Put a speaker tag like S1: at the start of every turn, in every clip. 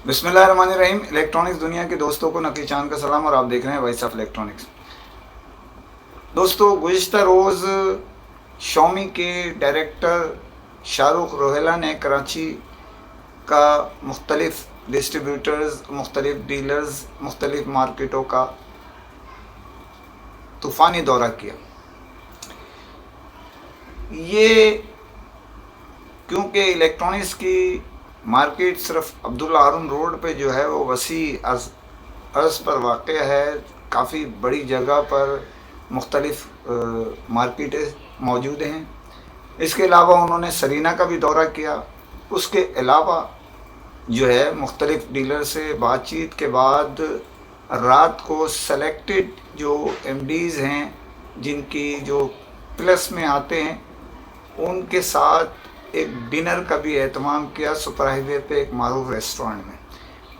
S1: بسم اللہ الرحمن الرحیم۔ الیکٹرانکس دنیا کے دوستوں کو نقی چاند کا سلام، اور آپ دیکھ رہے ہیں وائس آف الیکٹرانکس۔ دوستو، گزشتہ روز شامی کے ڈائریکٹر شاہ رخ روہیلا نے کراچی کا مختلف ڈسٹریبیوٹرز، مختلف ڈیلرز، مختلف مارکیٹوں کا طوفانی دورہ کیا۔ یہ کیونکہ الیکٹرانکس کی مارکیٹ صرف عبداللہ ہارون روڈ پہ جو ہے وہ وسیع عرض پر واقع ہے، کافی بڑی جگہ پر مختلف مارکیٹیں موجود ہیں۔ اس کے علاوہ انہوں نے سرینا کا بھی دورہ کیا۔ اس کے علاوہ جو ہے مختلف ڈیلر سے بات چیت کے بعد رات کو سلیکٹڈ جو ایم ڈیز ہیں جن کی جو پلس میں آتے ہیں ان کے ساتھ ایک ڈنر کا بھی اہتمام کیا سپر ہائی وے پہ ایک معروف ریسٹورینٹ میں،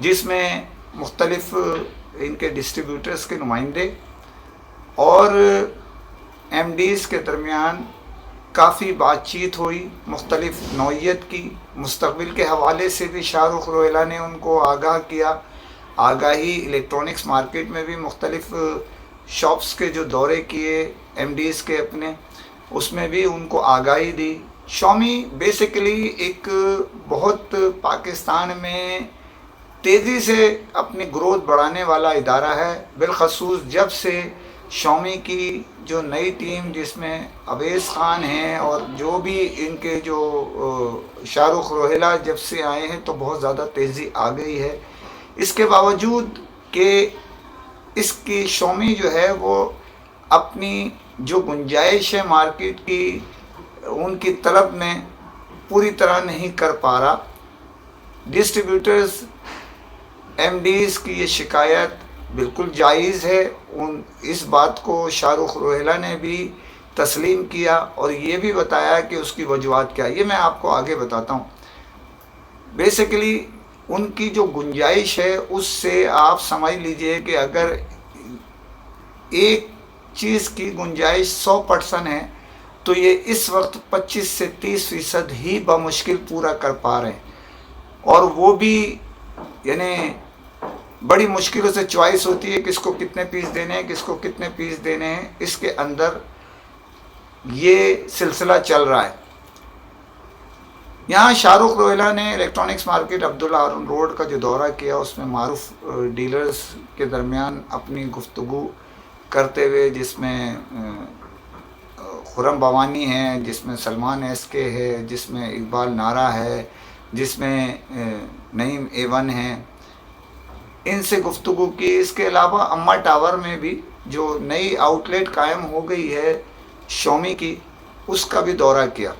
S1: جس میں مختلف ان کے ڈسٹریبیوٹرز کے نمائندے اور ایم ڈیز کے درمیان کافی بات چیت ہوئی مختلف نوعیت کی۔ مستقبل کے حوالے سے بھی شاہ رخ روہیلا نے ان کو آگاہ کیا۔ آگاہی الیکٹرانکس مارکیٹ میں بھی مختلف شاپس کے جو دورے کیے ایم ڈیز کے اپنے، اس میں بھی ان کو آگاہی دی۔ شامی بیسیکلی ایک بہت پاکستان میں تیزی سے اپنی گروتھ بڑھانے والا ادارہ ہے، بالخصوص جب سے شامی کی جو نئی ٹیم جس میں اویس خان ہیں اور جو بھی ان کے جو شاہ رخ روہیلا جب سے آئے ہیں تو بہت زیادہ تیزی آ گئی ہے۔ اس کے باوجود کہ اس کی شامی جو ہے وہ اپنی جو گنجائش ہے مارکیٹ کی ان کی طلب میں پوری طرح نہیں کر پا رہا۔ ڈسٹریبیوٹرز ایم ڈیز کی یہ شکایت بالکل جائز ہے، اس بات کو شاہ رخ روہیلا نے بھی تسلیم کیا اور یہ بھی بتایا کہ اس کی وجوہات کیا۔ یہ میں آپ کو آگے بتاتا ہوں۔ بیسیکلی ان کی جو گنجائش ہے اس سے آپ سمجھ لیجئے کہ اگر ایک چیز کی گنجائش 100% ہے تو یہ اس وقت 25 سے 30% ہی بمشکل پورا کر پا رہے ہیں، اور وہ بھی یعنی بڑی مشکلوں سے چوائس ہوتی ہے کس کو کتنے پیس دینے ہیں، کس کو کتنے پیس دینے ہیں۔ اس کے اندر یہ سلسلہ چل رہا ہے۔ یہاں شاہ رخ روہیلا نے الیکٹرانکس مارکیٹ عبداللہ ہارون روڈ کا جو دورہ کیا اس میں معروف ڈیلرز کے درمیان اپنی گفتگو کرتے ہوئے، جس میں خرم بوانی ہے، جس میں سلمان ایس کے ہے، جس میں اقبال نارا ہے، جس میں نعیم ایون ہے، ان سے گفتگو کی۔ اس کے علاوہ اما ٹاور میں بھی جو نئی آؤٹ لیٹ قائم ہو گئی ہے شامی کی، اس کا بھی دورہ کیا۔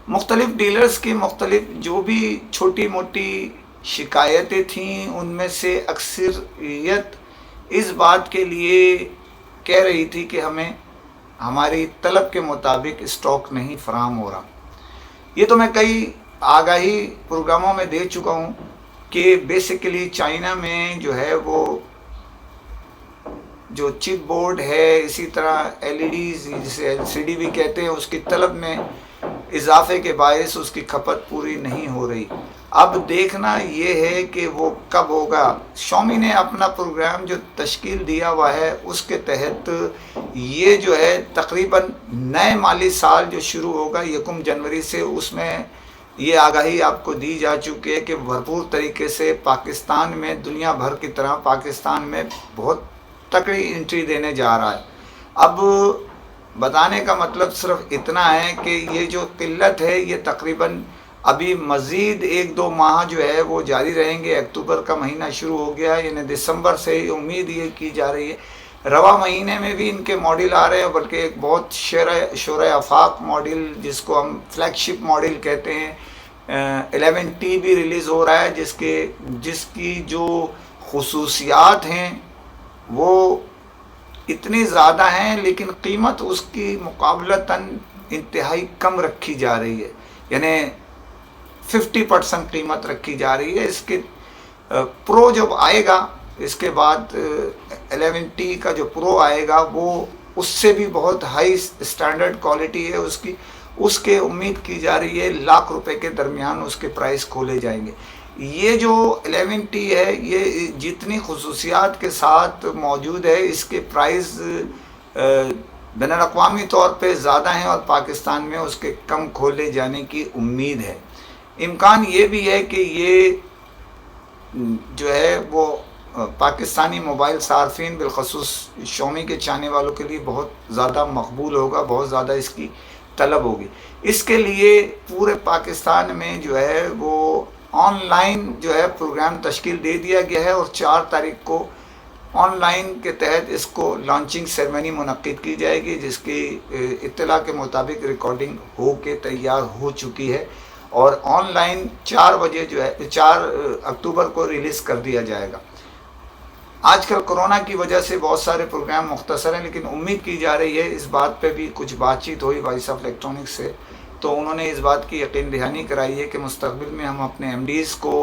S1: مختلف ڈیلرز کی مختلف جو بھی چھوٹی موٹی شکایتیں تھیں ان میں سے اکثریت اس بات کے لیے کہہ رہی تھی کہ ہمیں ہماری طلب کے مطابق اسٹاک نہیں فراہم ہو رہا۔ یہ تو میں کئی آگاہی پروگراموں میں دے چکا ہوں کہ بیسیکلی چائنا میں جو ہے وہ جو چپ بورڈ ہے، اسی طرح ایل ای ڈیز جسے ایل سی ڈی بھی کہتے ہیں، اس کی طلب میں اضافے کے باعث اس کی کھپت پوری نہیں ہو رہی۔ اب دیکھنا یہ ہے کہ وہ کب ہوگا۔ شامی نے اپنا پروگرام جو تشکیل دیا ہوا ہے اس کے تحت یہ جو ہے تقریباً نئے مالی سال جو شروع ہوگا 1 جنوری سے، اس میں یہ آگاہی آپ کو دی جا چکی ہے کہ بھرپور طریقے سے پاکستان میں دنیا بھر کی طرح پاکستان میں بہت تکڑی انٹری دینے جا رہا ہے۔ اب بتانے کا مطلب صرف اتنا ہے کہ یہ جو قلت ہے یہ تقریباً ابھی مزید 1-2 ماہ جو ہے وہ جاری رہیں گے۔ اکتوبر کا مہینہ شروع ہو گیا، یعنی دسمبر سے ہی امید یہ کی جا رہی ہے۔ رواں مہینے میں بھی ان کے ماڈل آ رہے ہیں، بلکہ ایک بہت شورۂ آفاق ماڈل جس کو ہم فلیگ شپ ماڈل کہتے ہیں 11T بھی ریلیز ہو رہا ہے، جس کی جو خصوصیات ہیں وہ اتنی زیادہ ہیں لیکن قیمت اس کی مقابلتاً انتہائی کم رکھی جا رہی ہے، یعنی 50% قیمت رکھی جا رہی ہے۔ اس کے پرو جب آئے گا، اس کے بعد 11T کا جو پرو آئے گا وہ اس سے بھی بہت ہائی اسٹینڈرڈ کوالٹی ہے اس کے امید کی جا رہی ہے 1,00,000 روپے کے درمیان اس کے پرائس کھولے جائیں گے۔ یہ جو 11T ہے یہ جتنی خصوصیات کے ساتھ موجود ہے اس کے پرائز بین الاقوامی طور پہ زیادہ ہیں اور پاکستان میں اس کے کم کھولے جانے کی امید ہے. امکان یہ بھی ہے کہ یہ جو ہے وہ پاکستانی موبائل صارفین بالخصوص شومی کے چاہنے والوں کے لیے بہت زیادہ مقبول ہوگا، بہت زیادہ اس کی طلب ہوگی. اس کے لیے پورے پاکستان میں جو ہے وہ آن لائن جو ہے پروگرام تشکیل دے دیا گیا ہے، اور 4 تاریخ کو آن لائن کے تحت اس کو لانچنگ سیرمنی منعقد کی جائے گی، جس کی اطلاع کے مطابق ریکارڈنگ ہو کے تیار ہو چکی ہے، اور آن لائن 4 بجے جو ہے 4 اکتوبر کو ریلیز کر دیا جائے گا. آج کل کرونا کی وجہ سے بہت سارے پروگرام مختصر ہیں، لیکن امید کی جا رہی ہے، اس بات پہ بھی کچھ بات چیت ہوئی وائس آف الیکٹرانکس سے، تو انہوں نے اس بات کی یقین دہانی کرائی ہے کہ مستقبل میں ہم اپنے ایم ڈیز کو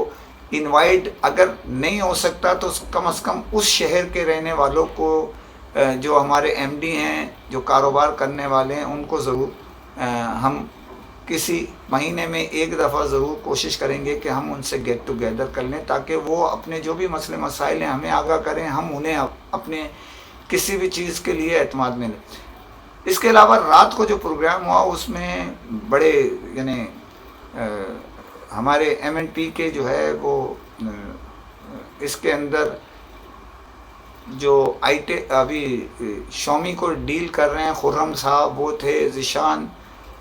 S1: انوائٹ اگر نہیں ہو سکتا تو کم از کم اس شہر کے رہنے والوں کو جو ہمارے ایم ڈی ہیں، جو کاروبار کرنے والے ہیں، ان کو ضرور ہم کسی مہینے میں ایک دفعہ ضرور کوشش کریں گے کہ ہم ان سے گیٹ ٹوگیدر کر لیں، تاکہ وہ اپنے جو بھی مسئلے مسائل ہیں ہمیں آگاہ کریں، ہم انہیں اپنے کسی بھی چیز کے لیے اعتماد میں لیں. اس کے علاوہ رات کو جو پروگرام ہوا اس میں بڑے یعنی ہمارے ایم این پی کے جو ہے وہ اس کے اندر جو ابھی شومی کو ڈیل کر رہے ہیں، خرم صاحب وہ تھے،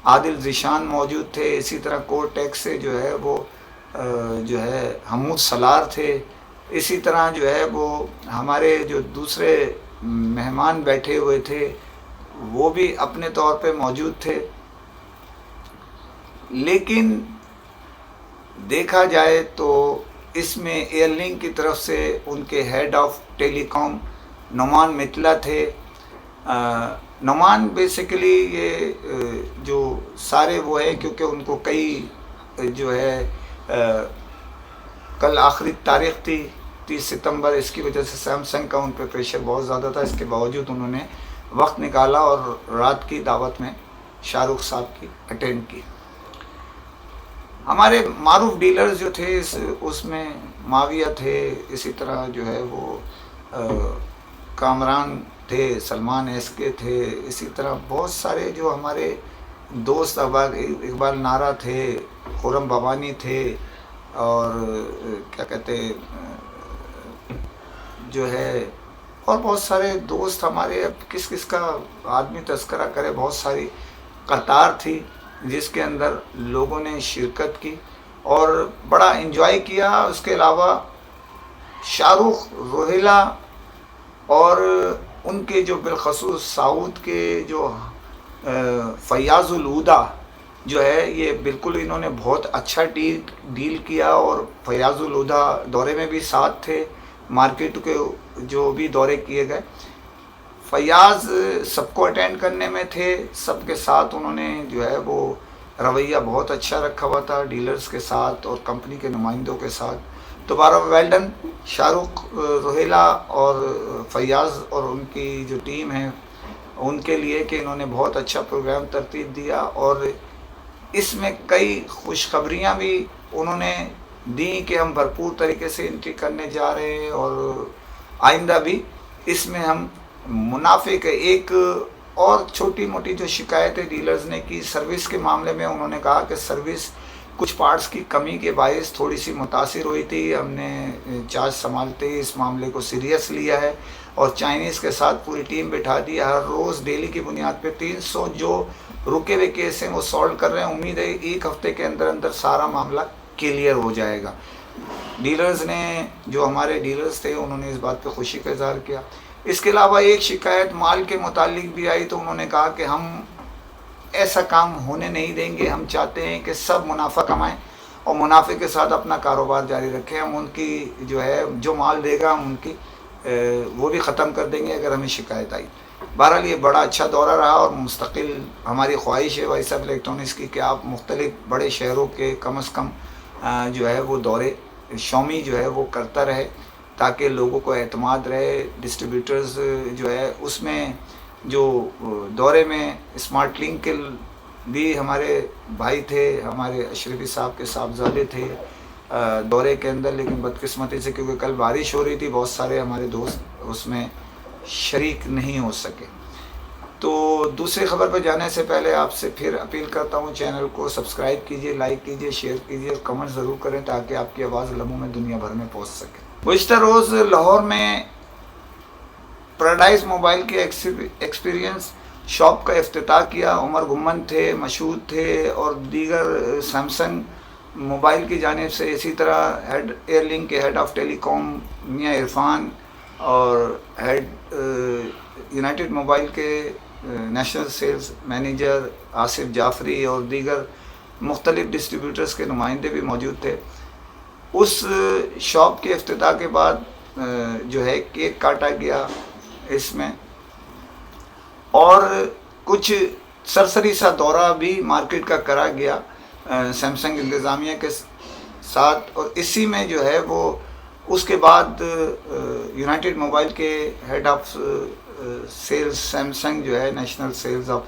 S1: عادل ذیشان موجود تھے، اسی طرح کورٹیکس سے جو ہے وہ جو ہے حمود سلار تھے، اسی طرح جو ہے وہ ہمارے جو دوسرے مہمان بیٹھے ہوئے تھے وہ بھی اپنے طور پہ موجود تھے. لیکن دیکھا جائے تو اس میں ایئر لنک کی طرف سے ان کے ہیڈ آف ٹیلی کام نعمان متلا تھے. نعمان بیسیکلی یہ جو سارے وہ ہے، کیونکہ ان کو کئی جو ہے کل آخری تاریخ تھی 30 ستمبر، اس کی وجہ سے سیمسنگ کا ان پہ پریشر بہت زیادہ تھا، اس کے باوجود انہوں نے وقت نکالا اور رات کی دعوت میں شاہ رخ صاحب کی اٹینڈ کی. ہمارے معروف ڈیلرز جو تھے اس میں معاویہ تھے، اسی طرح جو ہے وہ کامران تھے، سلمان ایس کے تھے، اسی طرح بہت سارے جو ہمارے دوست اقبال نارا تھے، خرم بابانی تھے، اور کیا کہتے جو ہے اور بہت سارے دوست ہمارے، اب کس کس کا آدمی تذکرہ کرے، بہت ساری قطار تھی جس کے اندر لوگوں نے شرکت کی اور بڑا انجوائے کیا. اس کے علاوہ شاہ رخ، روہیلا اور ان کے جو بالخصوص ساؤتھ کے جو فیاض الہدا جو ہے، یہ بالکل انہوں نے بہت اچھا ڈیل کیا، اور فیاض الہدا دورے میں بھی ساتھ تھے، مارکیٹ کے جو بھی دورے کیے گئے. فیاض سب کو اٹینڈ کرنے میں تھے، سب کے ساتھ انہوں نے جو ہے وہ رویہ بہت اچھا رکھا ہوا تھا، ڈیلرز کے ساتھ اور کمپنی کے نمائندوں کے ساتھ. دوبارہ ویل ڈن شاہ رخ، روہیلا اور فیاض اور ان کی جو ٹیم ہے ان کے لیے کہ انہوں نے بہت اچھا پروگرام ترتیب دیا، اور اس میں کئی خوشخبریاں بھی انہوں نے دی کہ ہم بھرپور طریقے سے انٹری کرنے جا رہے ہیں، اور آئندہ بھی اس میں ہم منافع کے ایک اور چھوٹی موٹی جو شکایتیں ڈیلرز نے کی سروس کے معاملے میں، انہوں نے کہا کہ سروس کچھ پارٹس کی کمی کے باعث تھوڑی سی متاثر ہوئی تھی. ہم نے چارج سنبھالتے ہی اس معاملے کو سیریس لیا ہے اور چائنیز کے ساتھ پوری ٹیم بٹھا دی. ہر روز ڈیلی کی بنیاد پہ 300 جو رکے ہوئے کیس ہیں وہ سالو کر رہے ہیں. امید ہے ایک ہفتے کے اندر اندر سارا معاملہ کلیئر ہو جائے گا. ڈیلرز نے جو ہمارے ڈیلرز تھے انہوں نے اس بات پہ خوشی کا اظہار کیا. اس کے علاوہ ایک شکایت مال کے متعلق بھی آئی، تو انہوں نے کہا کہ ہم ایسا کام ہونے نہیں دیں گے، ہم چاہتے ہیں کہ سب منافع کمائیں اور منافع کے ساتھ اپنا کاروبار جاری رکھیں. ہم ان کی جو ہے جو مال دے گا ہم ان کی وہ بھی ختم کر دیں گے اگر ہمیں شکایت آئی. بہرحال یہ بڑا اچھا دورہ رہا، اور مستقل ہماری خواہش ہے وائس آف الیکٹرانکس کی کہ آپ مختلف بڑے شہروں کے کم از کم جو ہے وہ دورے شومی جو ہے وہ کرتا رہے، تاکہ لوگوں کو اعتماد رہے. ڈسٹریبیوٹرز جو ہے اس میں جو دورے میں اسمارٹ لنک کے بھی ہمارے بھائی تھے، ہمارے اشرفی صاحب کے صاحبزادے تھے، دورے کے اندر، لیکن بدقسمتی سے کیونکہ کل بارش ہو رہی تھی بہت سارے ہمارے دوست اس میں شریک نہیں ہو سکے۔ تو دوسری خبر پہ جانے سے پہلے آپ سے پھر اپیل کرتا ہوں چینل کو سبسکرائب کیجئے، لائک کیجئے، شیئر کیجئے اور کمنٹ ضرور کریں تاکہ آپ کی آواز لمحوں میں دنیا بھر میں پہنچ سکے۔ گزشتہ روز لاہور میں پیراڈائز موبائل کے ایکسپیرینس شاپ کا افتتاح کیا۔ عمر گھمن تھے، مشہود تھے اور دیگر سیمسنگ موبائل کی جانب سے، اسی طرح ایئر لنک کے head of telecom Mian Irfan اور ہیڈ یونائٹڈ موبائل کے national sales manager Asif Jafri اور دیگر مختلف ڈسٹریبیوٹرز کے نمائندے بھی موجود تھے۔ اس شاپ کے افتتاح کے بعد جو ہے کیک کاٹا گیا اس میں، اور کچھ سرسری سا دورہ بھی مارکیٹ کا کرا گیا سیمسنگ انتظامیہ کے ساتھ، اور اسی میں جو ہے وہ اس کے بعد یونائٹڈ موبائل کے ہیڈ آف سیلز سیمسنگ جو ہے نیشنل سیلز آف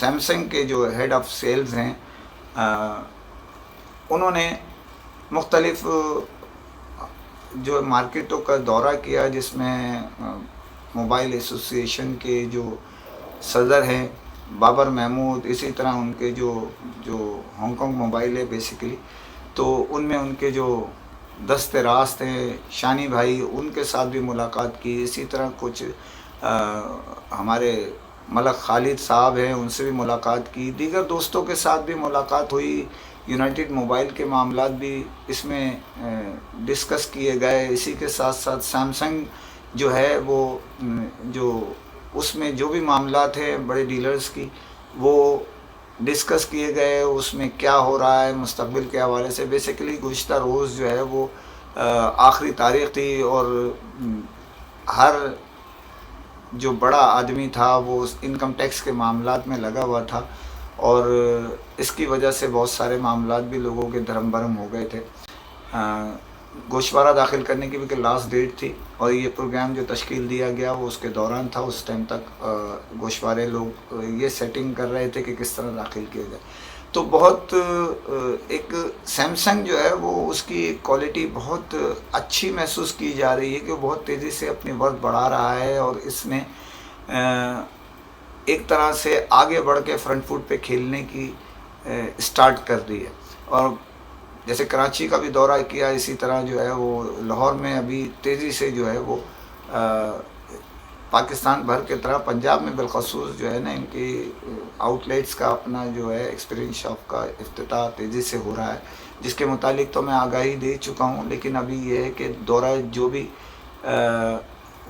S1: سیمسنگ کے جو ہیڈ آف سیلز ہیں انہوں نے مختلف جو مارکیٹوں کا دورہ کیا، جس میں موبائل ایسوسی ایشن کے جو صدر ہیں بابر محمود، اسی طرح ان کے جو ہانگ کانگ موبائل ہے بیسیکلی، تو ان میں ان کے جو دست راست ہیں شانی بھائی، ان کے ساتھ بھی ملاقات کی۔ اسی طرح کچھ ہمارے ملک خالد صاحب ہیں، ان سے بھی ملاقات کی، دیگر دوستوں کے ساتھ بھی ملاقات ہوئی۔ یونائٹڈ موبائل کے معاملات بھی اس میں ڈسکس کیے گئے۔ اسی کے ساتھ ساتھ سیمسنگ جو ہے وہ جو اس میں جو بھی معاملات ہیں بڑے ڈیلرز کی وہ ڈسکس کیے گئے، اس میں کیا ہو رہا ہے مستقبل کے حوالے سے۔ بیسیکلی گزشتہ روز جو ہے وہ آخری تاریخ تھی اور ہر جو بڑا آدمی تھا وہ انکم ٹیکس کے معاملات میں لگا ہوا تھا، اور اس کی وجہ سے بہت سارے معاملات بھی لوگوں کے دھرم برم ہو گئے تھے۔ گوشوارہ داخل کرنے کی بھی لاسٹ ڈیٹ تھی، اور یہ پروگرام جو تشکیل دیا گیا وہ اس کے دوران تھا۔ اس ٹائم تک گوشوارے لوگ یہ سیٹنگ کر رہے تھے کہ کس طرح داخل کیا جائے۔ تو بہت ایک سیمسنگ جو ہے وہ اس کی کوالٹی بہت اچھی محسوس کی جا رہی ہے کہ وہ بہت تیزی سے اپنی ورتھ بڑھا رہا ہے، اور اس نے ایک طرح سے آگے بڑھ کے فرنٹ فوٹ پہ کھیلنے کی سٹارٹ کر دی ہے۔ اور جیسے کراچی کا بھی دورہ کیا، اسی طرح جو ہے وہ لاہور میں ابھی تیزی سے جو ہے وہ پاکستان بھر کے طرح پنجاب میں بالخصوص جو ہے نا ان کی آؤٹ لیٹس کا اپنا جو ہے ایکسپیرینس شاپ کا افتتاح تیزی سے ہو رہا ہے، جس کے متعلق تو میں آگاہی دے چکا ہوں، لیکن ابھی یہ ہے کہ دورہ جو بھی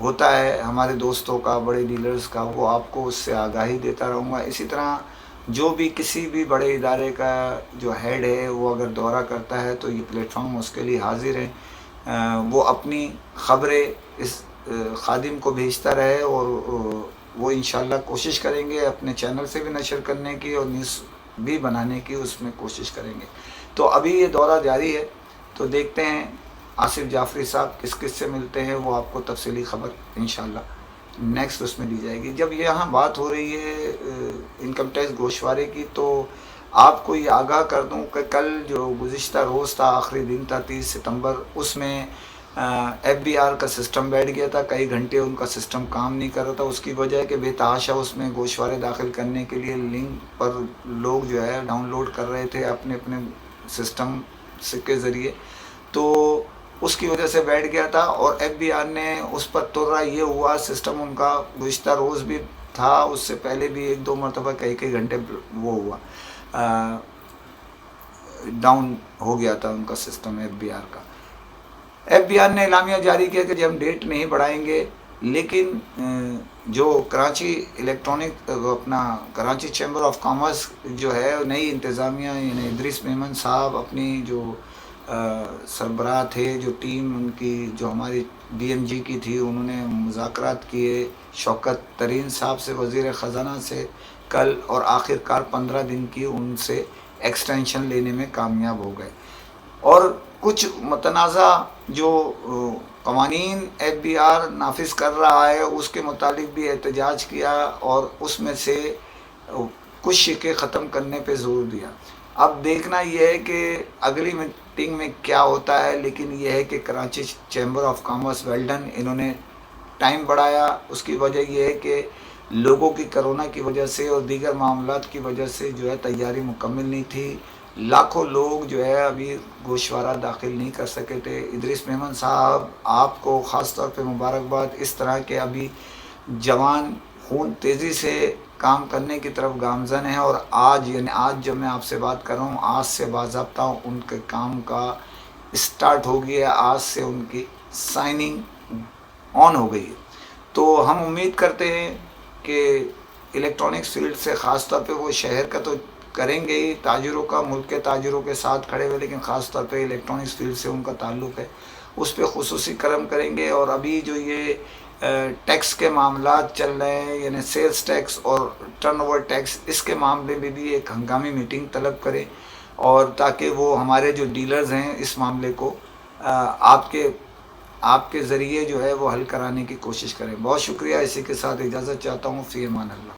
S1: ہوتا ہے ہمارے دوستوں کا، بڑے ڈیلرز کا، وہ آپ کو اس سے آگاہی دیتا رہوں گا۔ اسی طرح جو بھی کسی بھی بڑے ادارے کا جو ہیڈ ہے وہ اگر دورہ کرتا ہے تو یہ پلیٹ فارم اس کے لیے حاضر ہے، وہ اپنی خبریں اس خادم کو بھیجتا رہے، اور وہ انشاءاللہ کوشش کریں گے اپنے چینل سے بھی نشر کرنے کی اور نیوز بھی بنانے کی اس میں کوشش کریں گے۔ تو ابھی یہ دورہ جاری ہے، تو دیکھتے ہیں آصف جعفری صاحب کس کس سے ملتے ہیں، وہ آپ کو تفصیلی خبر انشاءاللہ نیکسٹ اس میں دی جائے گی۔ جب یہاں بات ہو رہی ہے انکم ٹیکس گوشوارے کی، تو آپ کو یہ آگاہ کر دوں کہ کل جو گزشتہ روز تھا، آخری دن تھا 30 ستمبر، اس میں ایف بی آر کا سسٹم بیٹھ گیا تھا، کئی گھنٹے ان کا سسٹم کام نہیں کر رہا تھا۔ اس کی وجہ ہے کہ بے تحاشا اس میں گوشوارے داخل کرنے کے لیے لنک پر لوگ جو ہے ڈاؤن لوڈ کر رہے تھے اپنے اپنے سسٹم کے ذریعے، تو اس کی وجہ سے بیٹھ گیا تھا، اور ایف بی آر نے اس پر ترا یہ ہوا، سسٹم ان کا گزشتہ روز بھی تھا، اس سے پہلے بھی ایک دو مرتبہ کئی گھنٹے وہ ہوا، ڈاؤن ہو گیا تھا ان کا سسٹم ایف بی آر کا۔ ایف بی آر نے اعلامیہ جاری کیا کہ ہم ڈیٹ نہیں بڑھائیں گے، لیکن جو کراچی الیکٹرانک اپنا کراچی چیمبر آف کامرس جو ہے نئی انتظامیہ، یعنی ادریس میمن صاحب اپنی جو سربراہ تھے، جو ٹیم ان کی جو ہماری ڈی ایم جی کی تھی، انہوں نے مذاکرات کیے شوکت ترین صاحب سے، وزیر خزانہ سے کل، اور آخر کار 15 دن کی ان سے ایکسٹینشن لینے میں کامیاب ہو گئے۔ اور کچھ متنازع جو قوانین ایف بی آر نافذ کر رہا ہے اس کے متعلق بھی احتجاج کیا، اور اس میں سے کچھ شکے ختم کرنے پہ زور دیا۔ اب دیکھنا یہ ہے کہ اگلی میٹنگ میں کیا ہوتا ہے، لیکن یہ ہے کہ Karachi chamber of commerce well done, انہوں نے ٹائم بڑھایا. اس کی وجہ یہ ہے کہ لوگوں کی کرونا کی وجہ سے اور دیگر معاملات کی وجہ سے جو ہے تیاری مکمل نہیں تھی. لاکھوں لوگ جو ہے ابھی گوشوارہ داخل نہیں کر سکے تھے. ادریس میمن صاحب، آپ کو خاص طور پہ مبارکباد. اس طرح کے ابھی جوان خون تیزی سے کام کرنے کی طرف گامزن ہیں، اور آج یعنی آج جب میں آپ سے بات کر رہا ہوں، آج سے باضابطہ ان کے کام کا اسٹارٹ ہو گیا، آج سے ان کی سائننگ آن ہو گئی ہے. تو ہم امید کرتے ہیں کہ الیکٹرانکس فیلڈ سے خاص طور پہ وہ شہر کا تو کریں گے ہی، تاجروں کا، ملک کے تاجروں کے ساتھ کھڑے ہوئے، لیکن خاص طور پہ الیکٹرانکس فیلڈ سے ان کا تعلق ہے، اس پہ خصوصی کرم کریں گے. اور ابھی جو یہ ٹیکس کے معاملات چل رہے ہیں، یعنی سیلز ٹیکس اور ٹرن اوور ٹیکس، اس کے معاملے میں بھی ایک ہنگامی میٹنگ طلب کریں، اور تاکہ وہ ہمارے جو ڈیلرز ہیں اس معاملے کو آپ کے ذریعے جو ہے وہ حل کرانے کی کوشش کریں. بہت شکریہ. اسی کے ساتھ اجازت چاہتا ہوں. فی امان اللہ.